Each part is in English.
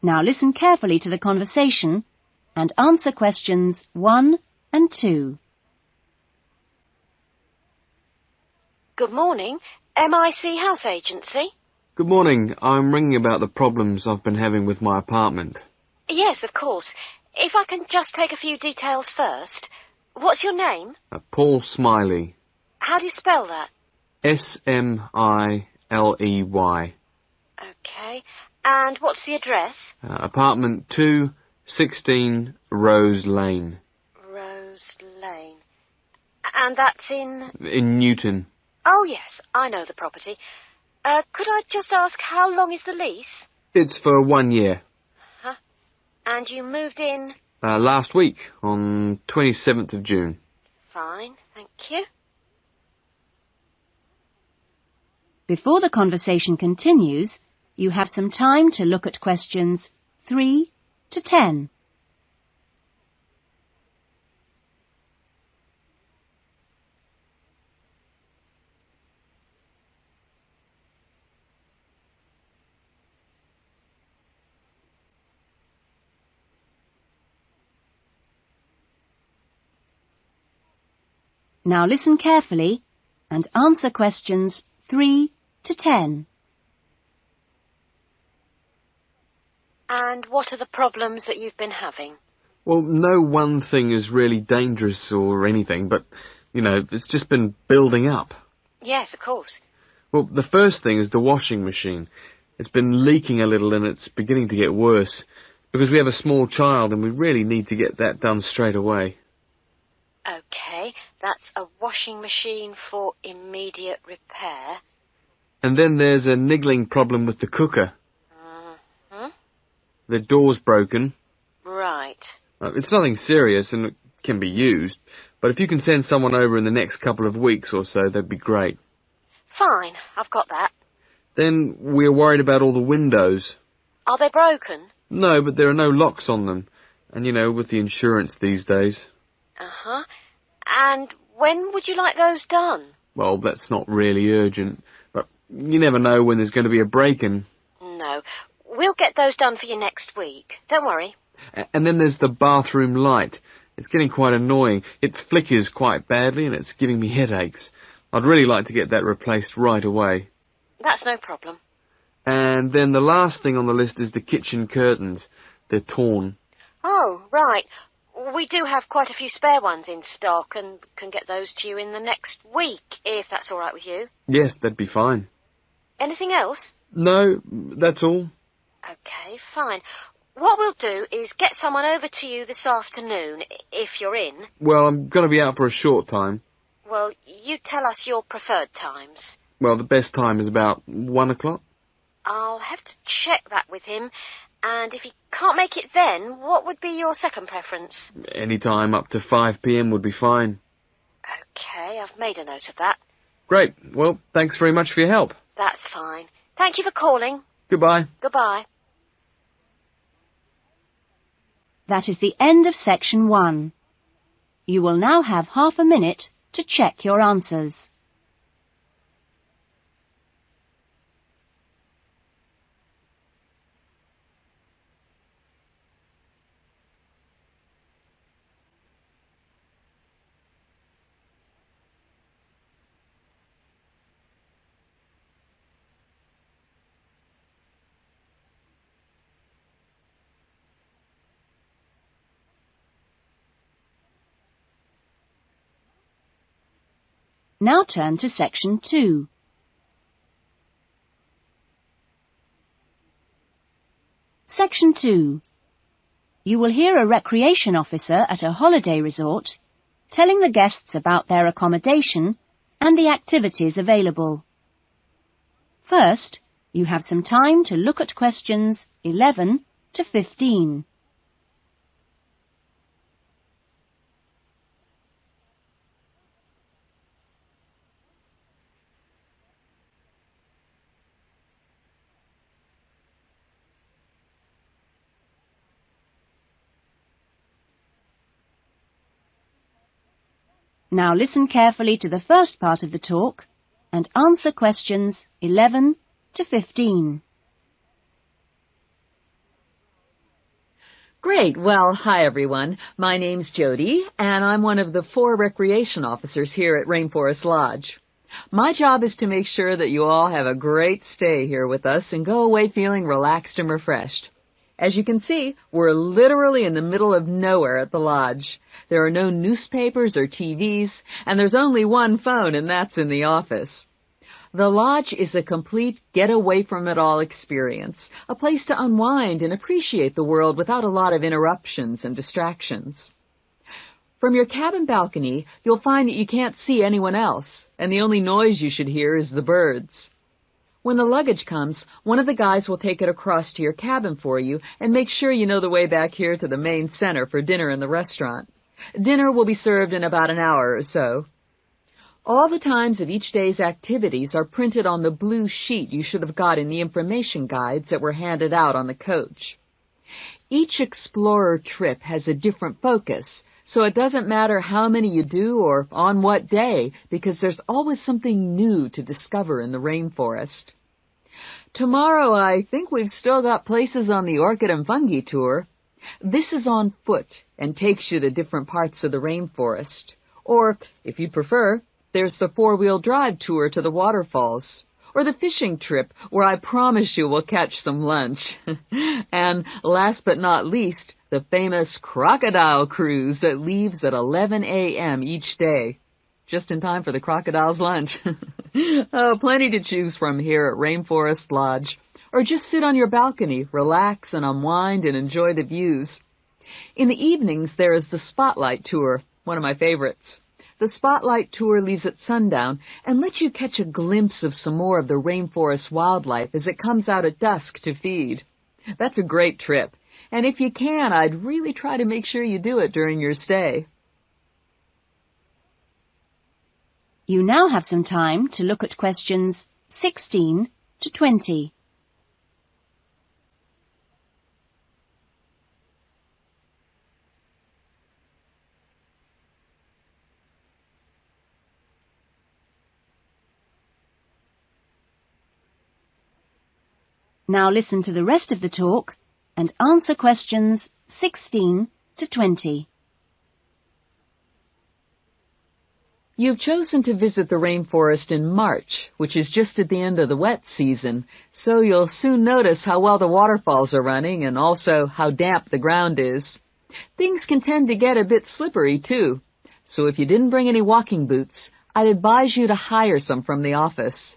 Now listen carefully to the conversation and answer questions 1 and 2. Good morning. MIC House Agency? Good morning. I'm ringing about the problems I've been having with my apartment. Yes, of course. If I can just take a few details first. What's your name? Paul Smiley. How do you spell that? Smiley. OK. And what's the address? Apartment 216 Rose Lane. Rose Lane. And that's in? In Newton. Oh, yes, I know the property. Could I just ask, how long is the lease? It's for 1 year. Huh? And you moved in? Last week, on 27th of June. Fine, thank you. Before the conversation continues, you have some time to look at questions 3 to 10. Now listen carefully and answer questions 3 to 10. And what are the problems that you've been having? Well, no one thing is really dangerous or anything, but, it's just been building up. Yes, of course. Well, the first thing is the washing machine. It's been leaking a little and it's beginning to get worse, because we have a small child and we really need to get that done straight away. OK, that's a washing machine for immediate repair. And then there's a niggling problem with the cooker. Mm-hmm. The door's broken. Right. It's nothing serious and it can be used, but if you can send someone over in the next couple of weeks or so, that'd be great. Fine, I've got that. Then we're worried about all the windows. Are they broken? No, but there are no locks on them. And, with the insurance these days. Uh-huh. And when would you like those done? Well, that's not really urgent, but you never know when there's going to be a break-in. No. We'll get those done for you next week. Don't worry. And then there's the bathroom light. It's getting quite annoying. It flickers quite badly and it's giving me headaches. I'd really like to get that replaced right away. That's no problem. And then the last thing on the list is the kitchen curtains. They're torn. Oh, right. We do have quite a few spare ones in stock and can get those to you in the next week, if that's all right with you. Yes, that'd be fine. Anything else? No, that's all. OK, fine. What we'll do is get someone over to you this afternoon, if you're in. Well, I'm going to be out for a short time. Well, you tell us your preferred times. Well, the best time is about 1 o'clock. I'll have to check that with him. And if he can't make it then, what would be your second preference? Any time up to 5 p.m. would be fine. OK, I've made a note of that. Great. Well, thanks very much for your help. That's fine. Thank you for calling. Goodbye. Goodbye. That is the end of section 1. You will now have half a minute to check your answers. Now turn to section 2. Section 2. You will hear a recreation officer at a holiday resort telling the guests about their accommodation and the activities available. First, you have some time to look at questions 11 to 15. Now listen carefully to the first part of the talk and answer questions 11 to 15. Great. Well, hi everyone. My name's Jody, and I'm one of the 4 recreation officers here at Rainforest Lodge. My job is to make sure that you all have a great stay here with us and go away feeling relaxed and refreshed. As you can see, we're literally in the middle of nowhere at the lodge. There are no newspapers or TVs, and there's only one phone, and that's in the office. The lodge is a complete get-away-from-it-all experience, a place to unwind and appreciate the world without a lot of interruptions and distractions. From your cabin balcony, you'll find that you can't see anyone else, and the only noise you should hear is the birds. When the luggage comes, one of the guys will take it across to your cabin for you and make sure you know the way back here to the main center for dinner in the restaurant. Dinner will be served in about an hour or so. All the times of each day's activities are printed on the blue sheet you should have got in the information guides that were handed out on the coach. Each explorer trip has a different focus, so it doesn't matter how many you do or on what day, because there's always something new to discover in the rainforest. Tomorrow, I think we've still got places on the Orchid and Fungi tour. This is on foot and takes you to different parts of the rainforest. Or, if you prefer, there's the 4-wheel drive tour to the waterfalls. Or the fishing trip, where I promise you we'll catch some lunch. And last but not least, the famous crocodile cruise that leaves at 11 a.m. each day. Just in time for the crocodile's lunch. Oh, plenty to choose from here at Rainforest Lodge. Or just sit on your balcony, relax and unwind and enjoy the views. In the evenings, there is the Spotlight Tour, one of my favorites. The Spotlight Tour leaves at sundown and lets you catch a glimpse of some more of the rainforest wildlife as it comes out at dusk to feed. That's a great trip, and if you can, I'd really try to make sure you do it during your stay. You now have some time to look at questions 16 to 20. Now listen to the rest of the talk and answer questions 16 to 20. You've chosen to visit the rainforest in March, which is just at the end of the wet season, so you'll soon notice how well the waterfalls are running and also how damp the ground is. Things can tend to get a bit slippery, too, so if you didn't bring any walking boots, I'd advise you to hire some from the office.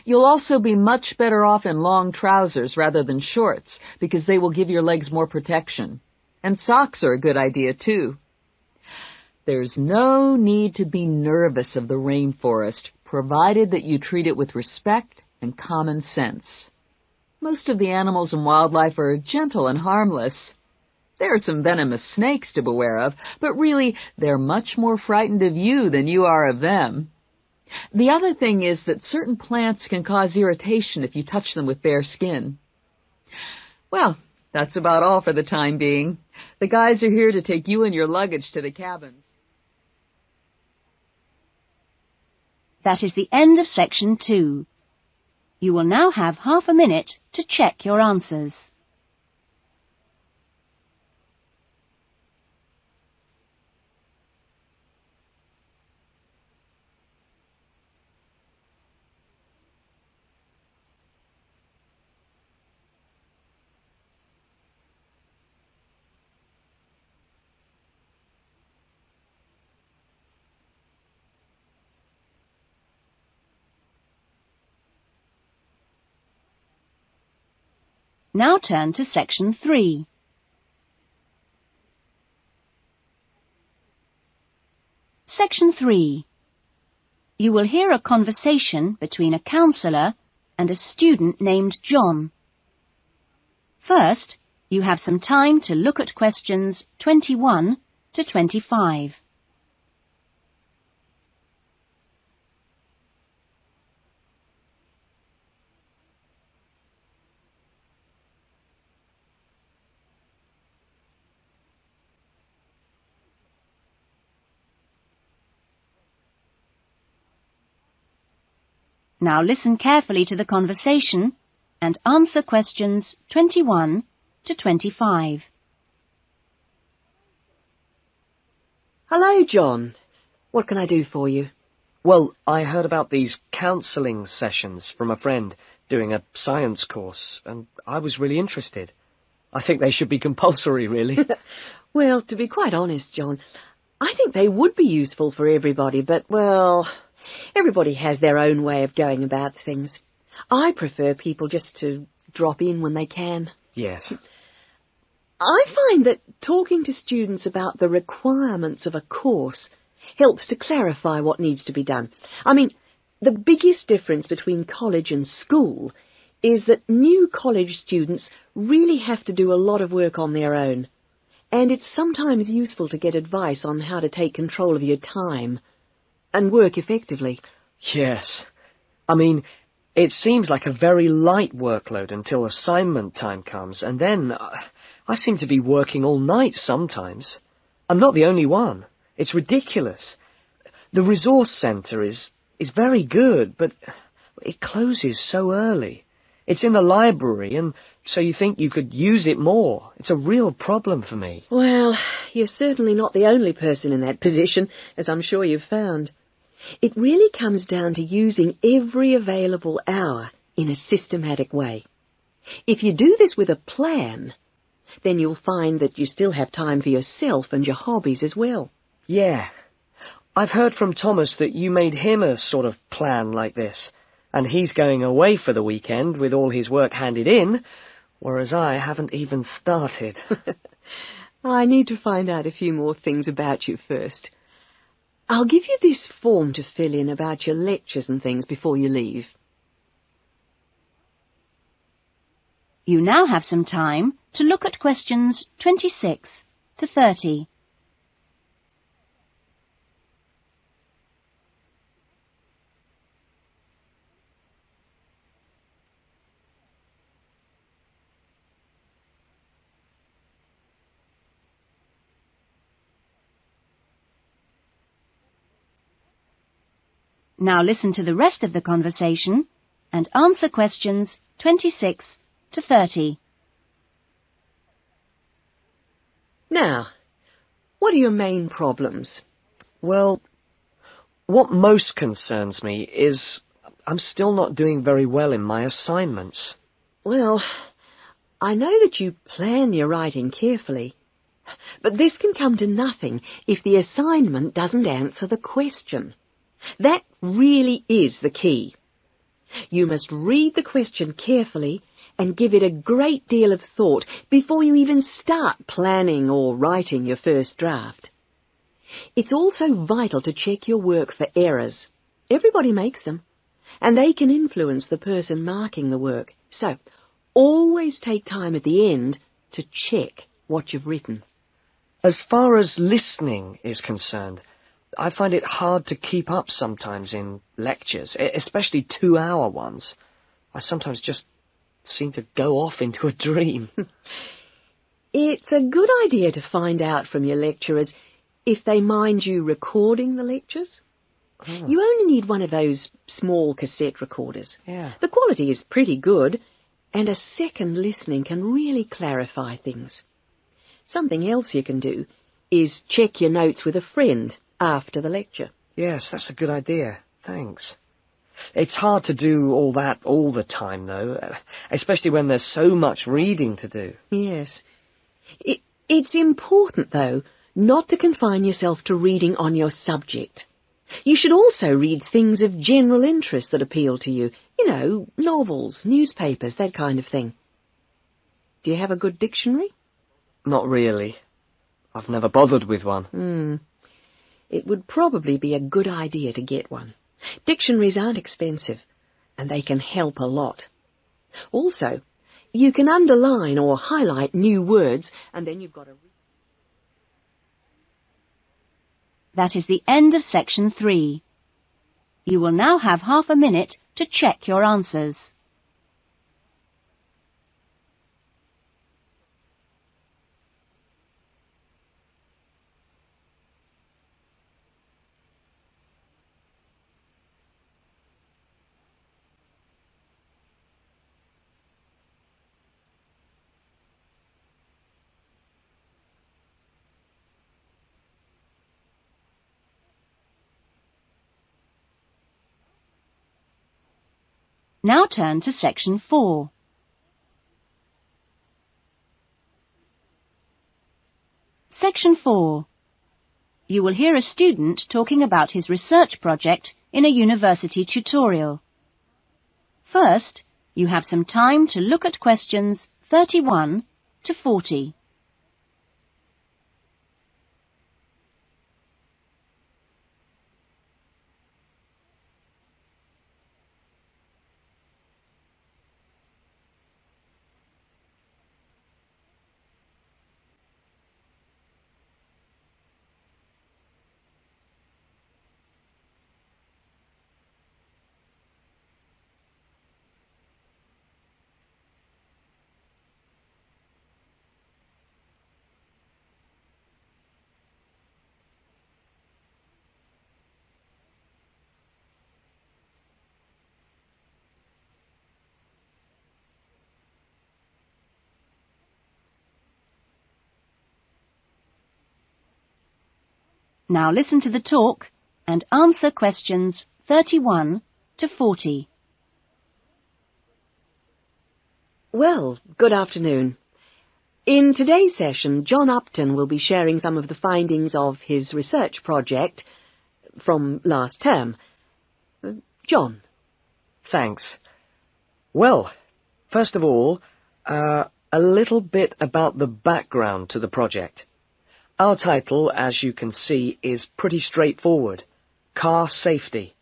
You'll also be much better off in long trousers rather than shorts, because they will give your legs more protection. And socks are a good idea, too. There's no need to be nervous of the rainforest, provided that you treat it with respect and common sense. Most of the animals and wildlife are gentle and harmless. There are some venomous snakes to beware of, but really, they're much more frightened of you than you are of them. The other thing is that certain plants can cause irritation if you touch them with bare skin. Well, that's about all for the time being. The guys are here to take you and your luggage to the cabin. That is the end of section 2. You will now have half a minute to check your answers. Now turn to section 3. Section 3. You will hear a conversation between a counsellor and a student named John. First, you have some time to look at questions 21 to 25. Now listen carefully to the conversation and answer questions 21 to 25. Hello, John. What can I do for you? Well, I heard about these counselling sessions from a friend doing a science course, and I was really interested. I think they should be compulsory, really. Well, to be quite honest, John, I think they would be useful for everybody, but, well, everybody has their own way of going about things. I prefer people just to drop in when they can. Yes. I find that talking to students about the requirements of a course helps to clarify what needs to be done. I mean, the biggest difference between college and school is that new college students really have to do a lot of work on their own. And it's sometimes useful to get advice on how to take control of your time and work effectively. Yes. I mean, it seems like a very light workload until assignment time comes, and then I seem to be working all night sometimes. I'm not the only one. It's ridiculous. The resource centre is very good, but it closes so early. It's in the library, and so you think you could use it more. It's a real problem for me. Well, you're certainly not the only person in that position, as I'm sure you've found. It really comes down to using every available hour in a systematic way. If you do this with a plan, then you'll find that you still have time for yourself and your hobbies as well. Yeah. I've heard from Thomas that you made him a sort of plan like this, and he's going away for the weekend with all his work handed in, whereas I haven't even started. I need to find out a few more things about you first. I'll give you this form to fill in about your lectures and things before you leave. You now have some time to look at questions 26 to 30. Now listen to the rest of the conversation and answer questions 26 to 30. Now, what are your main problems? Well, what most concerns me is I'm still not doing very well in my assignments. Well, I know that you plan your writing carefully, but this can come to nothing if the assignment doesn't answer the question. That really is the key. You must read the question carefully and give it a great deal of thought before you even start planning or writing your first draft. It's also vital to check your work for errors. Everybody makes them, and they can influence the person marking the work. So, always take time at the end to check what you've written. As far as listening is concerned, I find it hard to keep up sometimes in lectures, especially 2-hour ones. I sometimes just seem to go off into a dream. It's a good idea to find out from your lecturers if they mind you recording the lectures. Oh. You only need one of those small cassette recorders. Yeah. The quality is pretty good, and a second listening can really clarify things. Something else you can do is check your notes with a friend after the lecture. Yes, that's a good idea. Thanks. It's hard to do all that all the time, though, especially when there's so much reading to do. Yes. It's important, though, not to confine yourself to reading on your subject. You should also read things of general interest that appeal to you. You know, novels, newspapers, that kind of thing. Do you have a good dictionary? Not really. I've never bothered with one. It would probably be a good idea to get one. Dictionaries aren't expensive, and they can help a lot. Also, you can underline or highlight new words, and then you've got to... That is the end of section 3. You will now have half a minute to check your answers. Now turn to section 4. Section 4. You will hear a student talking about his research project in a university tutorial. First, you have some time to look at questions 31 to 40. Now listen to the talk and answer questions 31 to 40. Well, good afternoon. In today's session, John Upton will be sharing some of the findings of his research project from last term. John. Thanks. Well, first of all, a little bit about the background to the project. Our title, as you can see, is pretty straightforward. Car Safety.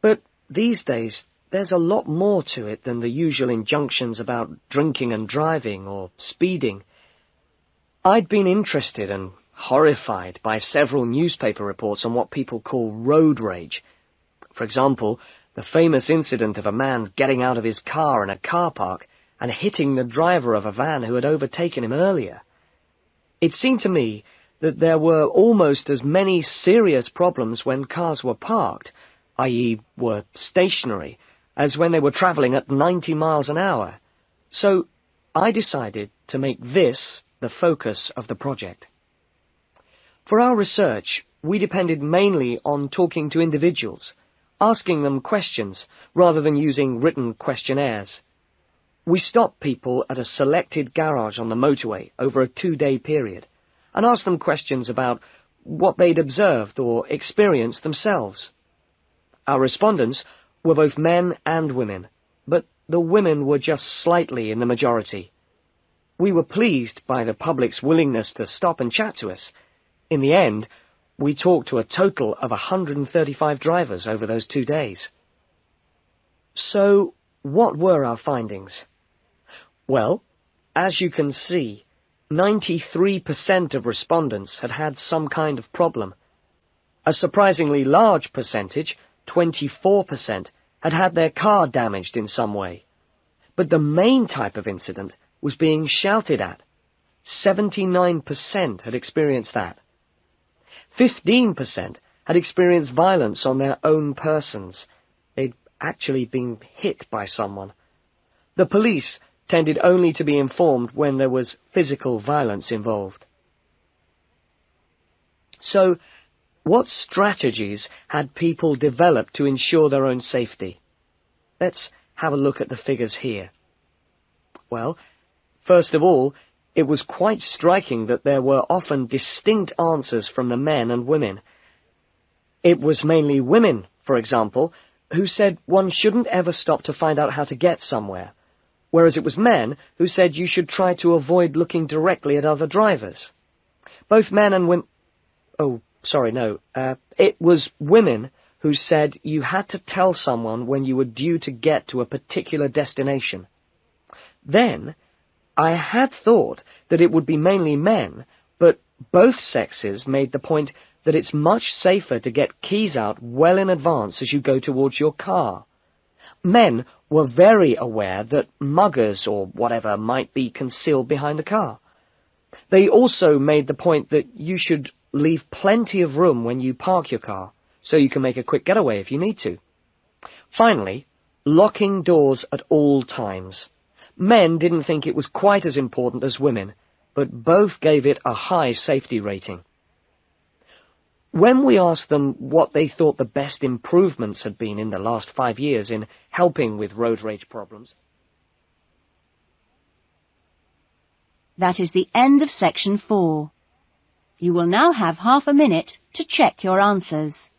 But these days, there's a lot more to it than the usual injunctions about drinking and driving or speeding. I'd been interested and horrified by several newspaper reports on what people call road rage. For example, the famous incident of a man getting out of his car in a car park and hitting the driver of a van who had overtaken him earlier. It seemed to me that there were almost as many serious problems when cars were parked, i.e. were stationary, as when they were travelling at 90 miles an hour. So I decided to make this the focus of the project. For our research, we depended mainly on talking to individuals, asking them questions rather than using written questionnaires. We stopped people at a selected garage on the motorway over a 2-day period and asked them questions about what they'd observed or experienced themselves. Our respondents were both men and women, but the women were just slightly in the majority. We were pleased by the public's willingness to stop and chat to us. In the end, we talked to a total of 135 drivers over those 2 days. So, what were our findings? Well, as you can see, 93% of respondents had had some kind of problem. A surprisingly large percentage, 24%, had had their car damaged in some way. But the main type of incident was being shouted at. 79% had experienced that. 15% had experienced violence on their own persons. They'd actually been hit by someone. The police tended only to be informed when there was physical violence involved. So, what strategies had people developed to ensure their own safety? Let's have a look at the figures here. Well, first of all, it was quite striking that there were often distinct answers from the men and women. It was mainly women, for example, who said one shouldn't ever stop to find out how to get somewhere, whereas it was men who said you should try to avoid looking directly at other drivers. Both men and women... It was women who said you had to tell someone when you were due to get to a particular destination. Then, I had thought that it would be mainly men, but both sexes made the point that it's much safer to get keys out well in advance as you go towards your car. Men were very aware that muggers or whatever might be concealed behind the car. They also made the point that you should leave plenty of room when you park your car, so you can make a quick getaway if you need to. Finally, locking doors at all times. Men didn't think it was quite as important as women, but both gave it a high safety rating. When we asked them what they thought the best improvements had been in the last 5 years in helping with road rage problems... That is the end of section 4. You will now have half a minute to check your answers.